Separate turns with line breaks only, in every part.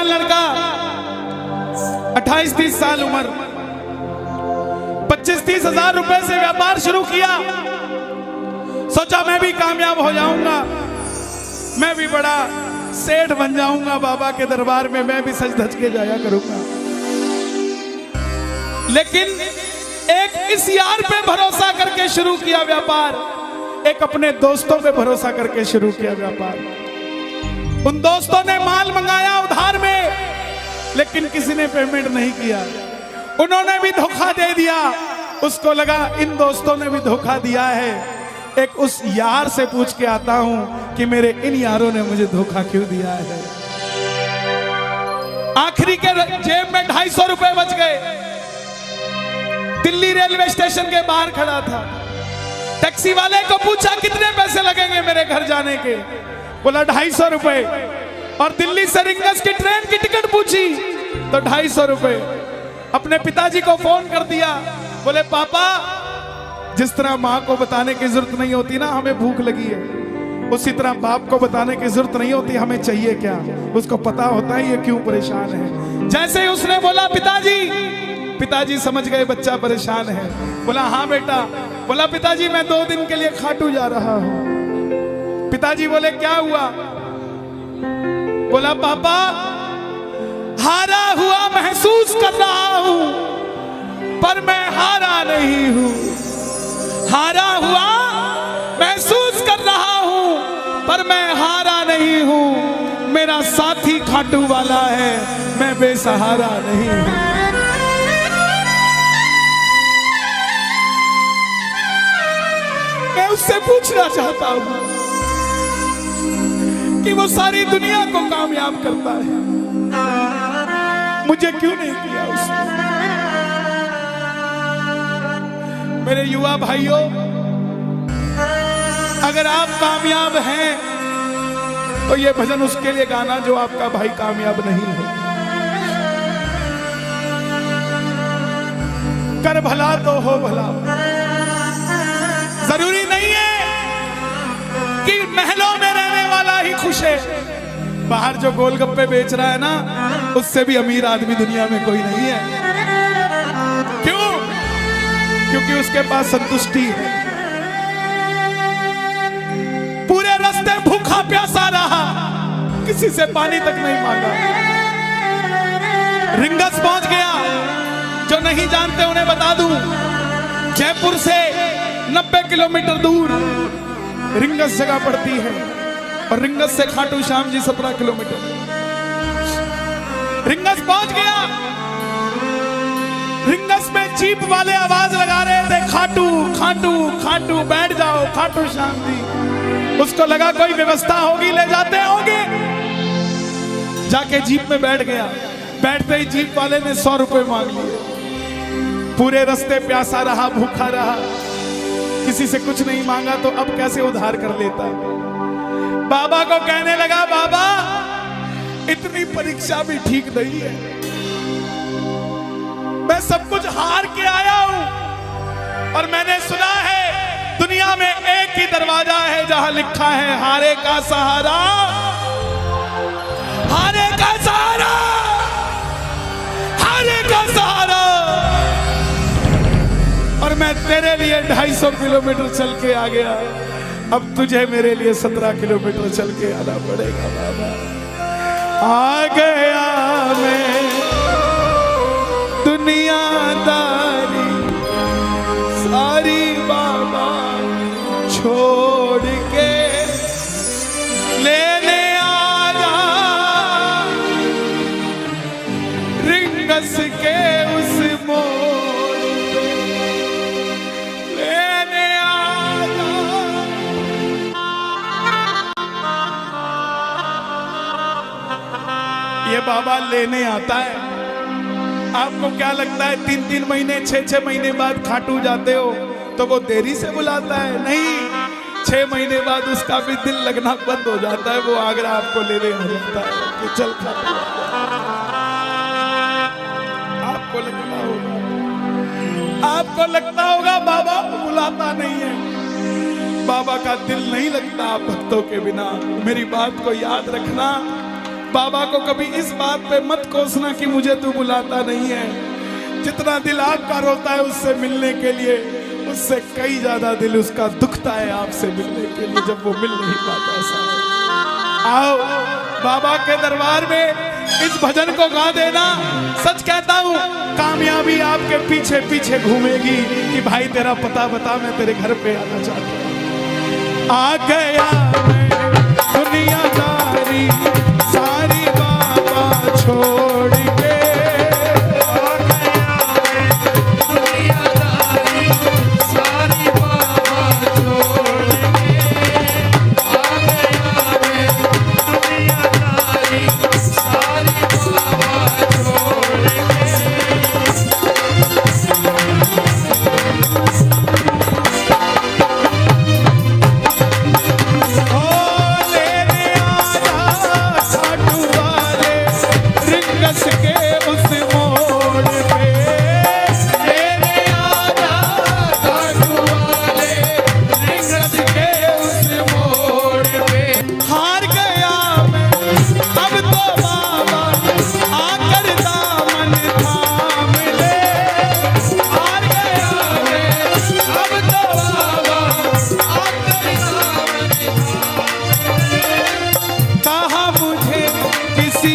नौजवान लड़का, 28-30 साल उम्र, 25-30 हजार रुपए से व्यापार शुरू किया। सोचा मैं भी कामयाब हो जाऊंगा, मैं भी बड़ा सेठ बन जाऊंगा, बाबा के दरबार में मैं भी सज धज के जाया करूंगा। लेकिन एक इस यार पे भरोसा करके शुरू किया व्यापार, एक अपने दोस्तों पे भरोसा करके शुरू किया व्यापार। उन दोस्तों ने माल मंगाया उधार में, लेकिन किसी ने पेमेंट नहीं किया। उन्होंने भी धोखा दे दिया। उसको लगा इन दोस्तों ने भी धोखा दिया है, एक उस यार से पूछ के आता हूं कि मेरे इन यारों ने मुझे धोखा क्यों दिया है। आखिरी के जेब में 250 रुपए बच गए। दिल्ली रेलवे स्टेशन के बाहर खड़ा था। टैक्सी वाले को पूछा कितने पैसे लगेंगे मेरे घर जाने के, बोला 250 रुपए। और दिल्ली से रिंगस की ट्रेन की टिकट पूछी तो 250 रुपए। अपने पिताजी को फोन कर दिया, बोले पापा, जिस तरह माँ को बताने की जरूरत नहीं होती ना हमें भूख लगी है, उसी तरह बाप को बताने की जरूरत नहीं होती हमें चाहिए क्या, उसको पता होता है ये क्यों परेशान है। जैसे ही उसने बोला पिताजी समझ गए बच्चा परेशान है। बोला हाँ बेटा। बोला पिताजी मैं 2 दिन के लिए खाटू जा रहा हूं। पिताजी बोले क्या हुआ? बोला पापा, हारा हुआ महसूस कर रहा हूं, पर मैं हारा नहीं हूं। हारा हुआ महसूस कर रहा हूं, पर मैं हारा नहीं हूं। मेरा साथी खाटू वाला है, मैं बेसहारा नहीं हूं। मैं उससे पूछना चाहता हूं कि वो सारी दुनिया को कामयाब करता है, मुझे क्यों नहीं किया उसने? मेरे युवा भाइयों, अगर आप कामयाब हैं तो ये भजन उसके लिए गाना जो आपका भाई कामयाब नहीं है। कर भला तो हो भला। जरूरी नहीं है कि महलों में रहने वाला ही खुश है। बाहर जो गोलगप्पे बेच रहा है ना, उससे भी अमीर आदमी दुनिया में कोई नहीं है। क्यों? क्योंकि उसके पास संतुष्टि है। पूरे रास्ते भूखा प्यासा रहा, किसी से पानी तक नहीं मांगा। रिंगस पहुंच गया। जो नहीं जानते उन्हें बता दूं, जयपुर से 90 किलोमीटर दूर रिंगस जगह पड़ती है, और रिंगस से खाटू श्याम जी 17 किलोमीटर। रिंगस पहुंच गया। रिंगस में जीप वाले आवाज लगा रहे थे, खाटू खाटू खाटू, बैठ जाओ खाटू श्याम जी। उसको लगा कोई व्यवस्था होगी, ले जाते होंगे। जाके जीप में बैठ गया। बैठते ही जीप वाले ने 100 रुपए मांग लिए। पूरे रास्ते प्यासा रहा, भूखा रहा, किसी से कुछ नहीं मांगा, तो अब कैसे उधार कर लेता। बाबा को कहने लगा, बाबा इतनी परीक्षा भी ठीक नहीं है, मैं सब कुछ हार के आया हूं, और मैंने सुना है दुनिया में एक ही दरवाजा है जहां लिखा है हारे का सहारा, हारे का सहारा, हारे का सहारा। और मैं तेरे लिए 250 किलोमीटर चल के आ गया, अब तुझे मेरे लिए 17 किलोमीटर चल के आना पड़ेगा। बाबा आ गया मैं दुनियादारी सारी बाबा छोड़ के, लेने आजा रिंगस के उस मोड़ पे, लेने आजा। ये बाबा लेने आता है। आपको क्या लगता है 3-3 महीने 6-6 महीने बाद खाटू जाते हो तो वो देरी से बुलाता है? नहीं, 6 महीने बाद उसका भी दिल लगना बंद हो जाता है, वो आगरा आपको लेने आ जाता है कि चल खाटू। आपको लगता होगा बाबा बुलाता नहीं है, बाबा का दिल नहीं लगता भक्तों के बिना। मेरी बात को याद रखना, बाबा को कभी इस बात पे मत कोसना कि मुझे तू बुलाता नहीं है। जितना दिल आपका रोता है उससे मिलने के लिए, उससे कई ज्यादा दिल उसका दुखता है आपसे मिलने के लिए, जब वो मिल नहीं पाता। सा आओ बाबा के दरबार में इस भजन को गा देना। सच कहता हूँ कामयाबी आपके पीछे पीछे घूमेगी कि भाई तेरा पता बता, मैं तेरे घर पे आना चाहता हूँ। आ गया मैं दुनियादारी सारी बाबा छोड़ के, आ गया मैं दुनियादारी सारी बाबा छोड़ के, आ गया मैं दुनियादारी सारी बाबा छोड़ के।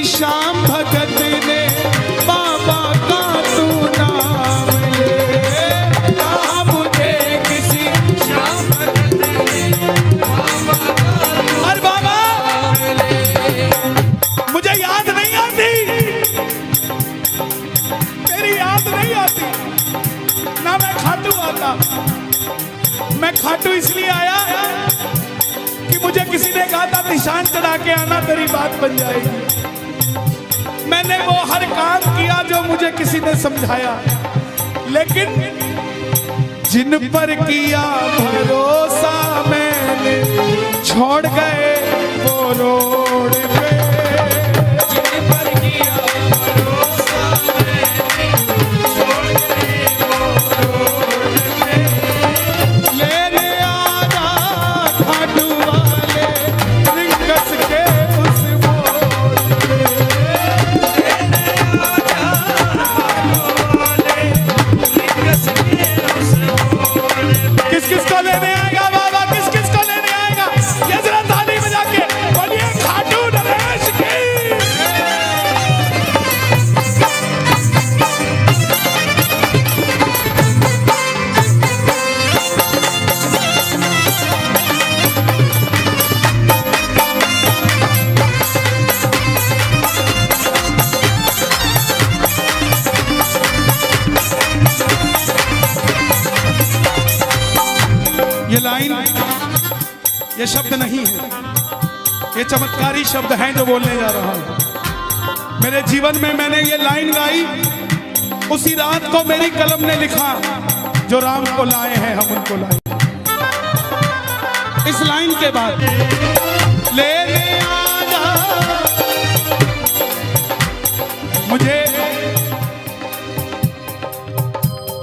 श्याम भगत ने बाबा का तू नाम ले, कहा मुझे किसी श्याम भगत ने बाबा का, अरे बाबा मुझे याद नहीं आती, तेरी याद नहीं आती ना, मैं खाटू आता। मैं खाटू इसलिए आया कि मुझे किसी ने कहा था निशान चढ़ा के आना, तेरी बात बन जाएगी। मैंने वो हर काम किया जो मुझे किसी ने समझाया, लेकिन जिन पर किया भरोसा मैंने छोड़ गए वो रोड पे, जिन पर किया भरोसा मैंने छोड़ गए वो रोड पे। लेने आना खाटू वाले रिंगस के उस मोड़ पे, किस किस को लेने आएगा बाबा, किस किस को लेने आएगा, ये जरा ताली बजा के बोलिए खाटू नरेश की। ये लाइन, ये शब्द नहीं है, ये चमत्कारी शब्द हैं जो बोलने जा रहा हूं। मेरे जीवन में मैंने ये लाइन गाई, उसी रात को मेरी कलम ने लिखा, जो राम को लाए हैं हम उनको लाए। इस लाइन के बाद लेने आना, मुझे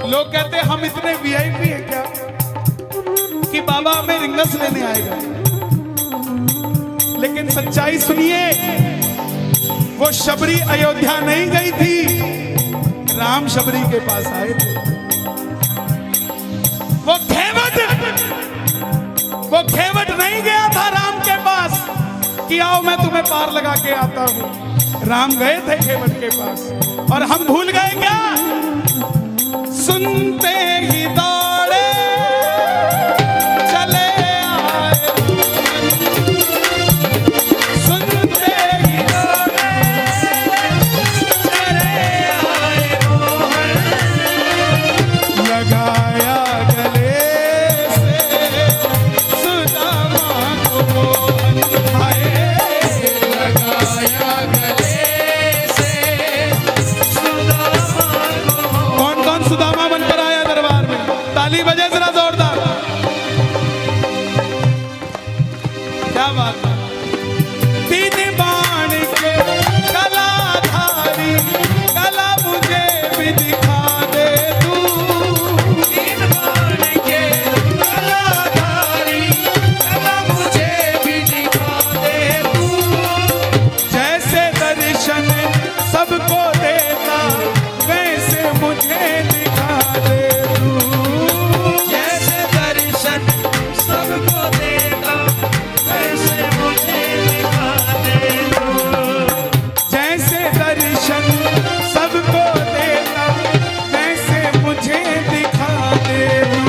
लोग कहते हम इतने वीआईपी हैं क्या कि बाबा हमें रिंगस लेने आएगा, लेकिन सच्चाई सुनिए, वो शबरी अयोध्या नहीं गई थी, राम शबरी के पास आए थे। वो घेवट नहीं गया था राम के पास कि आओ मैं तुम्हें पार लगा के आता हूं। राम गए थे घेवट के पास, और हम भूल गए क्या? सुनते ही दौड़े सुदामा बनकर आया दरबार में। सबको देता वैसे मुझे दिखा दे तू।
जैसे दर्शन सबको देता वैसे मुझे दिखा दे तू।
जैसे दर्शन सबको देता वैसे मुझे दिखा दे तू।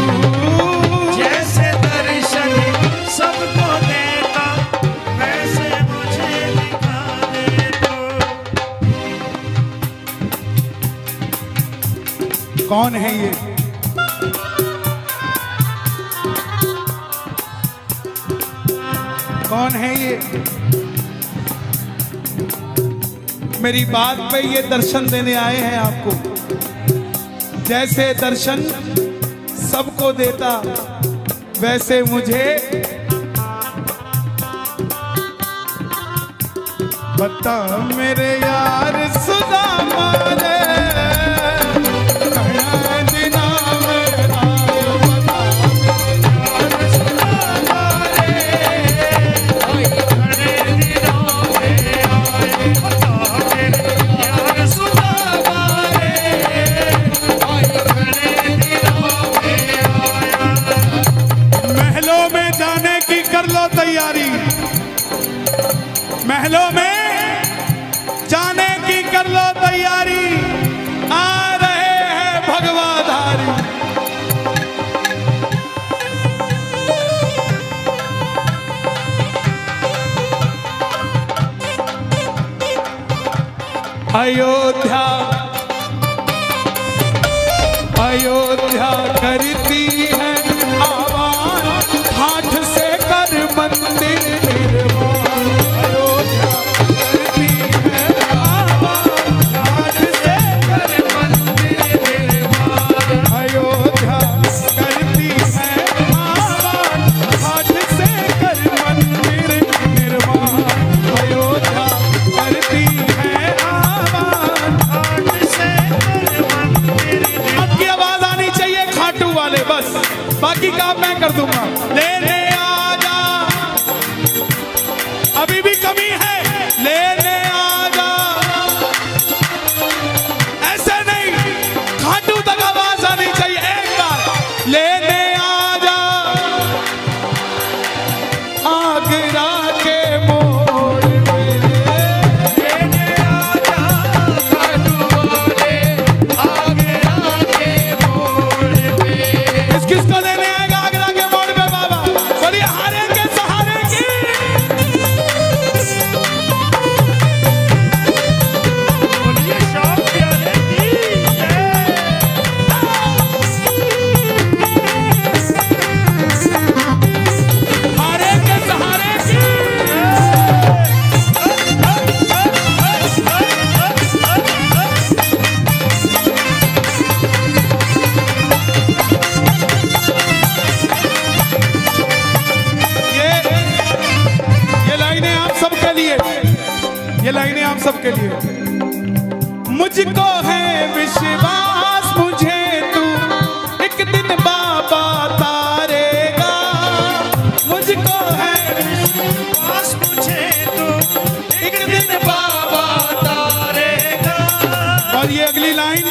जैसे दर्शन सबको देता वैसे मुझे दिखा दे तू।
कौन है ये? कौन है ये? मेरी बात पे ये दर्शन देने आए हैं आपको। जैसे दर्शन सबको देता वैसे मुझे बता मेरे यार सुदामा रे। महलों में जाने की कर लो तैयारी, महलों में जाने की कर लो तैयारी, आ रहे हैं भगवाधारी। अयोध्या अयोध्या करती है आवाज, हाथ से कर मंदिर निर्माण। अयोध्या करती है आवाज, हाथ से कर मंदिर निर्माण। अयोध्या करती है आवाज, हाथ से कर मंदिर निर्माण। अयोध्या करती है आवाज,
हाथ से कर मंदिर।
अब की आवाज आनी चाहिए खाटू वाले, बस बाकी काम मैं कर दूंगा। लेने आजा, अभी भी कमी है, लेने आजा। ऐसे नहीं, खाटू तक आवाज आनी चाहिए एक बार। लेने आजा आगरा के मोड़ पे,
लेने आजा खाटू वाले आगरा के मोड़ पे।
किसको लेने आएगा आगरा के मोड़ पे बाबा? बोलिए हारे के सहारे की।
बोलिए शाम प्यारे की जय।
हारे के सहारे की। ये लाइनें आप सबके लिए, ये लाइनें आप सबके लिए। मुझको है विश्वास मुझे तू एक दिन बाबा तारेगा। मुझको है
पास मुझे तो
एक दिन बाबा
तारेगा।
और ये अगली लाइन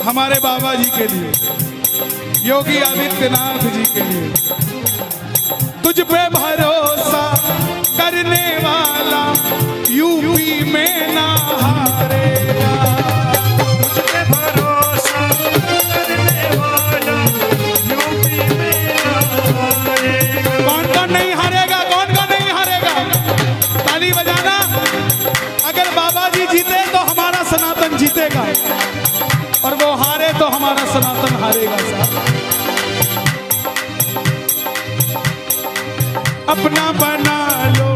हमारे बाबा जी के लिए, योगी आदित्यनाथ जी के लिए। तुझ पे भरोसा करने वाला यूपी में ना हारेगा।
तुझ पे भरोसा करने वाला यूपी में ना हारेगा।
कौन कौन नहीं हारेगा? कौन कौन नहीं हारेगा? ताली बजाना। अगर बाबा जी जीते तो हमारा सनातन जीतेगा, और वो हारे तो हमारा सनातन हारेगा साहब। अपना बना लो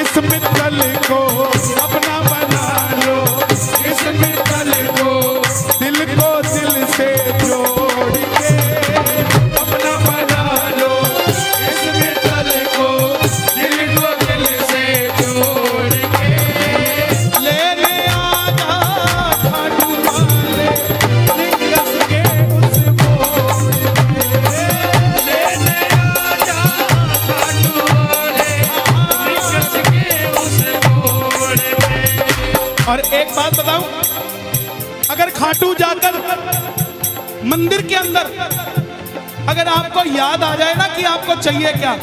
इस मित्तल को, अपना बना लो इस मित्तल को, दिल को दिल से जोड़ के। अपना बना लो इस मित्तल को, दिल को दिल से जोड़ के। लेने आजा खाटू वाले निकस के उस मोड़ पे।
लेने आजा खाटू वाले निकस के उस मोड़
और एक बात बताऊं, अगर खाटू जाकर मंदिर के अंदर अगर आपको याद आ जाए ना कि आपको चाहिए क्या,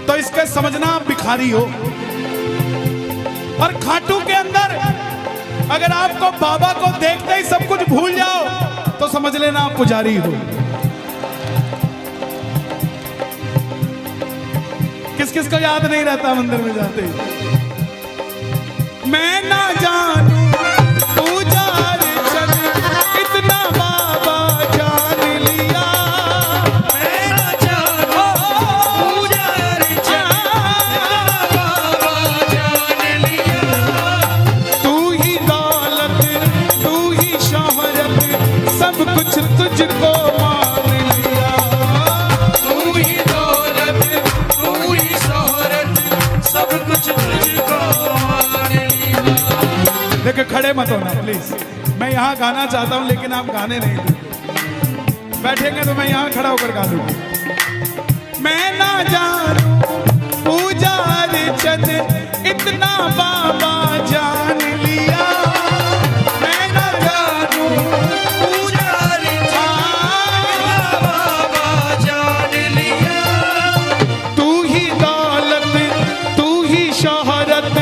तो इसके समझना आप भिखारी हो। और खाटू के अंदर अगर आपको बाबा को देखते ही सब कुछ भूल जाओ, तो समझ लेना आप पुजारी हो। किस किस को याद नहीं रहता मंदिर में जाते? मैं ना जानू पूजा अर्चन, इतना बाबा जान लिया।
मैं ना जानू पूजा अर्चन, बाबा जान लिया।
तू ही दौलत, तू ही शोहरत, सब कुछ तुझको मान लिया।
तू ही दौलत, तू ही शोहरत, सब कुछ तुझको मान लिया।
देखो खड़े मत होना प्लीज, मैं यहाँ गाना चाहता हूँ लेकिन आप गाने नहीं देते। बैठेंगे तो मैं यहाँ खड़ा होकर गा दूंगा। मैं ना जानू पूजा अर्चन, इतना बाबा जान लिया। मैं ना जानू
पूजा अर्चन, बाबा जान लिया।
तू ही दौलत, तू ही शोहरत,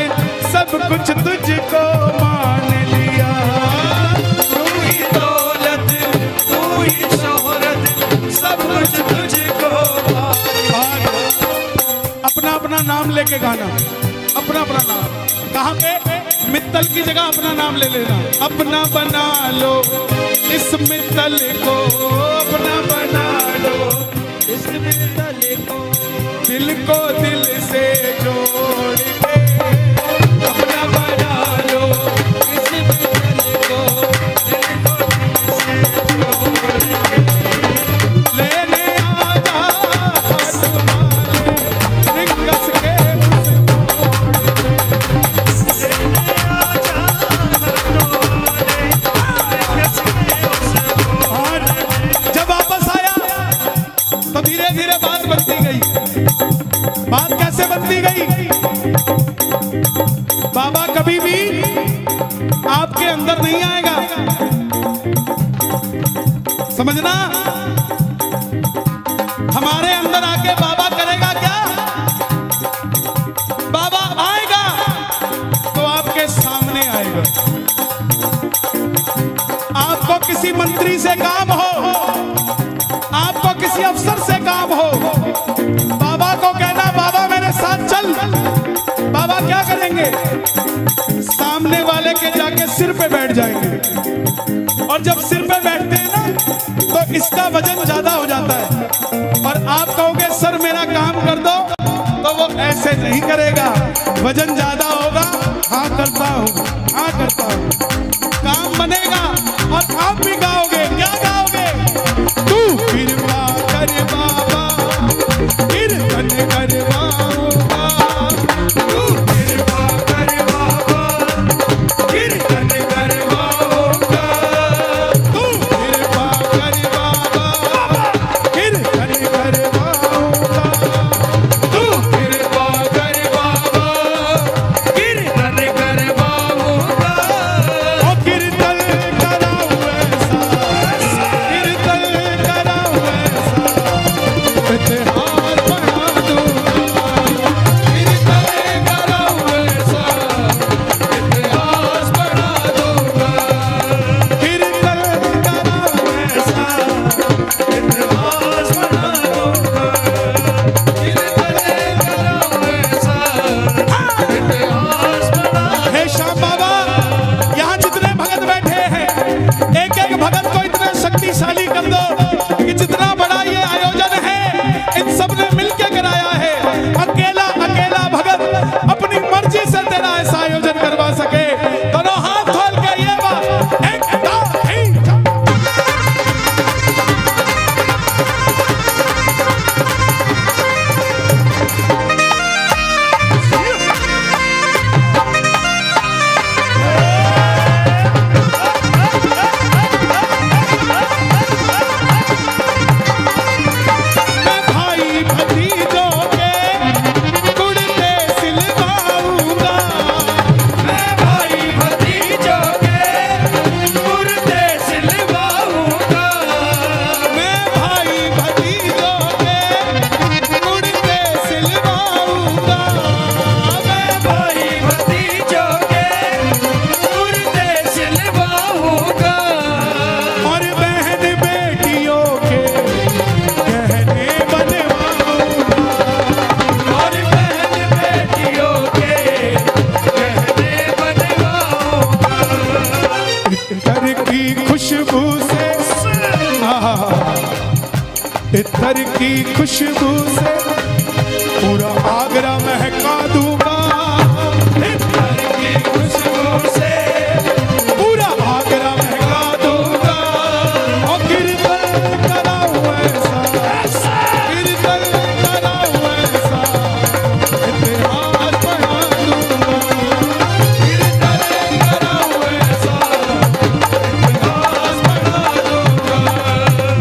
सब कुछ तुझको मान लिया।
तू ही दौलत, तू ही शोहरत, सब कुछ तुझको मान लिया।
अपना अपना नाम लेके गाना, अपना अपना नाम। कहाँ पे? मित्तल की जगह अपना नाम ले लेना। अपना बना लो इस मित्तल को, अपना बना लो
इस मित्तल को,
दिल को दिल से जोड़ के।
अपना बना लो इस मित्तल को, दिल को दिल से जोड़ के।
लेने आजा आसमां रिंगस के
लेने आजा हटवाने, रिंगस के उस
और जब वापस आया तो धीरे धीरे बात बनती गई। बात कैसे बनती गई? बाबा कभी भी आपके अंदर नहीं आएगा, समझना। हमारे अंदर आके बाबा करेगा क्या? बाबा आएगा तो आपके सामने आएगा। आपको किसी मंत्री से काम हो, आपको किसी अफसर से काम हो, बाबा को कहना बाबा मेरे साथ चल। बाबा क्या करेंगे? सामने वाले के जाके सिर पे बैठ जाएंगे। और जब सिर पे बैठते हैं ना, तो इसका वजन ज्यादा हो जाता है। और आप कहोगे सर मेरा काम कर दो, तो वो ऐसे नहीं करेगा। वजन ज्यादा होगा, हाँ करता हूँ, हाँ करता हूँ, काम बनेगा। और आप भी गाओगे, क्या गाओगे? तू कृपा कर बाबा, कीर्तन करवाऊंगा।
तू कृपा कर बाबा, कीर्तन करवाऊंगा।
तू कृपा कर बाबा, कीर्तन करवाऊंगा।
तू कृपा कर बाबा, कीर्तन करवाऊंगा।
ओ कीर्तन का अत्तर की खुशबू से पूरा आगरा महका दूंगा। अत्तर की खुशबू से पूरा आगरा महका दूंगा। और कीर्तन कराऊं ऐसा, कीर्तन कराऊं ऐसा, इतिहास बना दूंगा। कीर्तन कराऊं ऐसा, इतिहास बना दूंगा।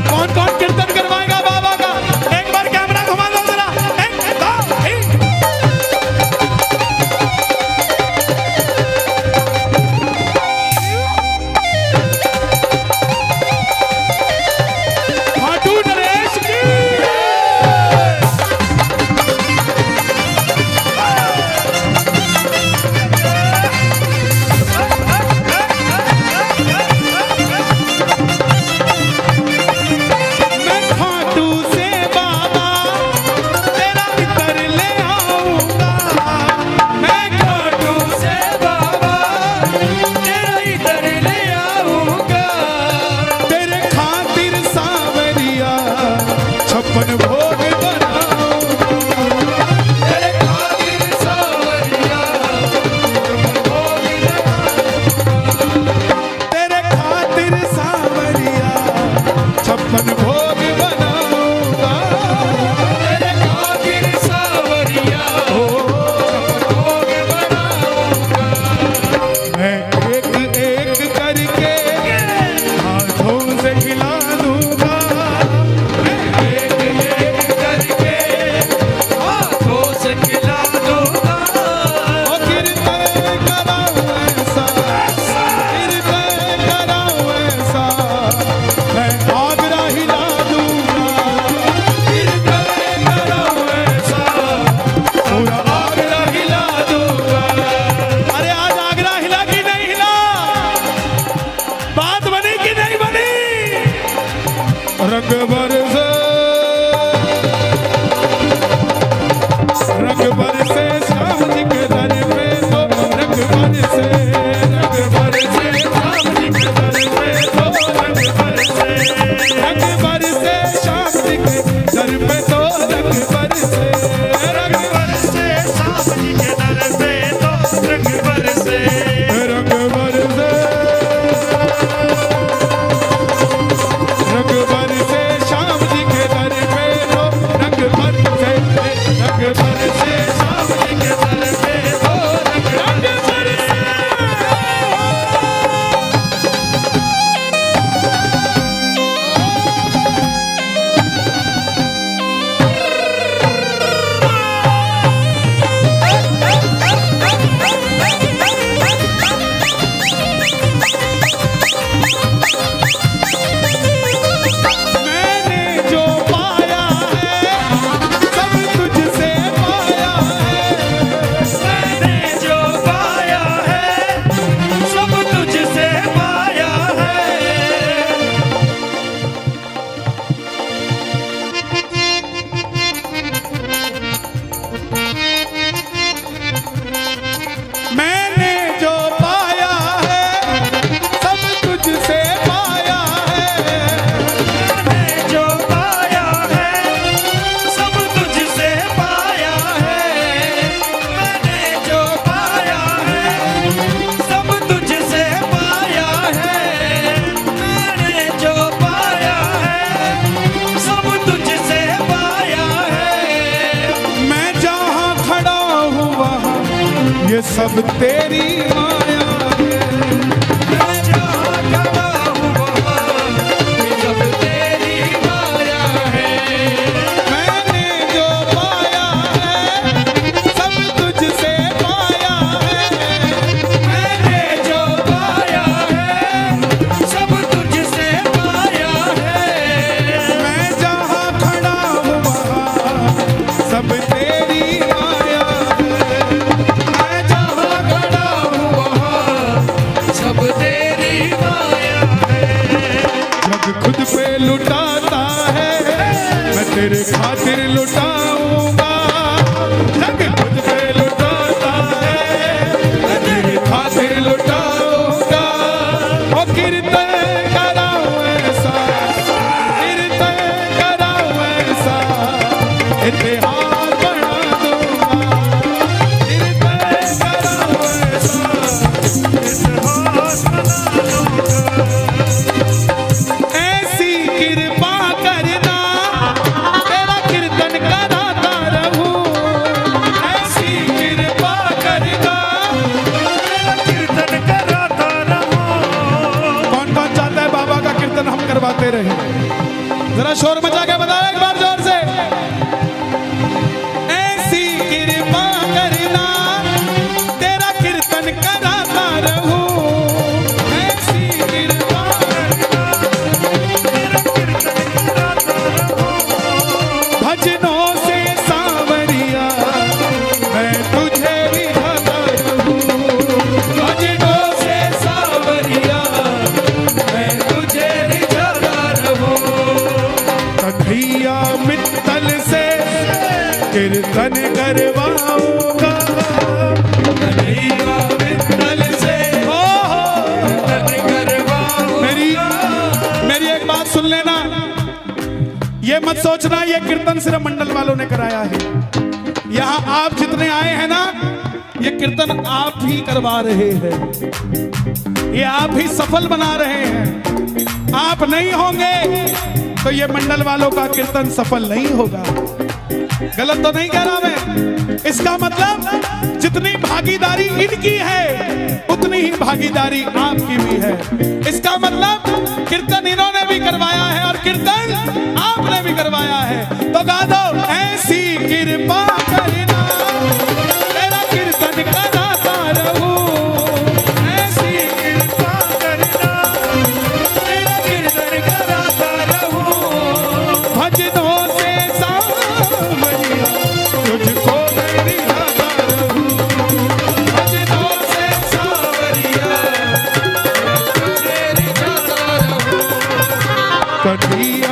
कौन कौन कीर्तन करवाएगा बाबा का? एक बार कैमरा घुमा दो जरा। एक, दो, तीन। खाटू नरेश की मैं खाटू से बाबा तेरा इतर ले आऊंगा। मैं खाटू से बाबा
तेरा इधर ले आऊंगा।
तेरे खातिर सांवरिया 56 भोग बनाऊंगा।
तेरे खातिर सावरिया भोग
तेरे खातिर सांवरिया 56 भोग बनाऊंगा।
तेरे खातिर सावरिया भोग बनाऊंगा।
मैं एक एक करके हाथों से खिला दूंगा।
एक एक करके हाथों से खिला दूंगा।
और कीर्तन कराऊं ऐसा, कीर्तन कराऊं ऐसा, मैं आगरा हिला दूंगा।
कीर्तन कराऊं ऐसा
पूरा
आगरा हिला दूंगा।
अरे आज आगरा हिला कि नहीं हिला? बात बनी कि नहीं बनी? रंग बरसे, रंग बरसे श्याम जी के दर पे तो रंग बरसे, रंग बरसे श्याम जी के दर पे तो रंग बरसे, रंग बरसे श्याम जी के दर पे तो रंग बरसे, रंग
बरसे सास जी के दर पे तो रंग बरसे।
रंग बरसे, रंग बरसे श्याम जी के दर पे तो रंग बरसे, रंग बरसे
सास जी के दर पे तो रंग बरसे।
मैंने जो पाया है सब तुझसे पाया है।
मैंने जो पाया है सब तुझसे पाया है।
मैंने जो पाया है सब तुझसे पाया है।
मैंने जो पाया है सब तुझसे पाया है। मैंने जो पाया है सब तुझसे पाया है। मैंने जो पाया है सब तुझसे पाया है।
मैं जहाँ खड़ा हूँ वहाँ ये सब तेरी माया है।
मैं जहाँ खड़ा हूँ वहाँ ये सब तेरी माया है।
मैंने जो पाया है सब तुझसे पाया है।
मैंने जो पाया है सब तुझसे पाया है।
मैं जहाँ खड़ा हूँ वहाँ सब तेरी माया है।
मैं जहाँ खड़ा हूँ वहाँ सब तेरी माया है।
जग खुद पे लुटाता है मैं तेरे खातिर लुटाऊंगा। जग खुद पे लुटाता है मैं तेरे खातिर लुटाऊंगा। और कीर्तन कराऊं ऐसा, कीर्तन कराऊं ऐसा, गाते रहे। जरा शोर मचा के बताओ एक बार जोर से। ऐसी कृपा करना तेरा कीर्तन कराता रहूं, ऐसी कृपा करना तेरा कीर्तन कराता रहूं। भजनों से सांवरिया मैं तुझे रिझाता रहूं, भजनों से सांवरिया मैं तुझे रिझाता रहूं। कन्हैया मित्तल से कीर्तन करवाऊंगा, कन्हैया मित्तल से कीर्तन करवाऊंगा। मेरी एक बात सुन लेना, ये मत सोचना ये कीर्तन सिर्फ मंडल वालों ने कराया है। यहाँ आप जितने आए हैं ना, ये कीर्तन आप ही करवा रहे हैं, ये आप ही सफल बना रहे हैं। आप नहीं होंगे तो ये मंडल वालों का कीर्तन सफल नहीं होगा। गलत तो नहीं कह रहा मैं? इसका मतलब जितनी भागीदारी इनकी है उतनी ही भागीदारी आपकी भी है। इसका मतलब कीर्तन इन्होंने भी करवाया है और कीर्तन आपने भी करवाया है। तो गा दो, ऐसी कृपा करना तेरा कीर्तन कराता रहूं, ऐसी कृपा करना तेरा कीर्तन कराता रहूं। भजनों से सांवरिया तुझको मैं रिझाता रहूं, भजनों से सांवरिया मैं तुझे रिझाता रहूं। कन्हैया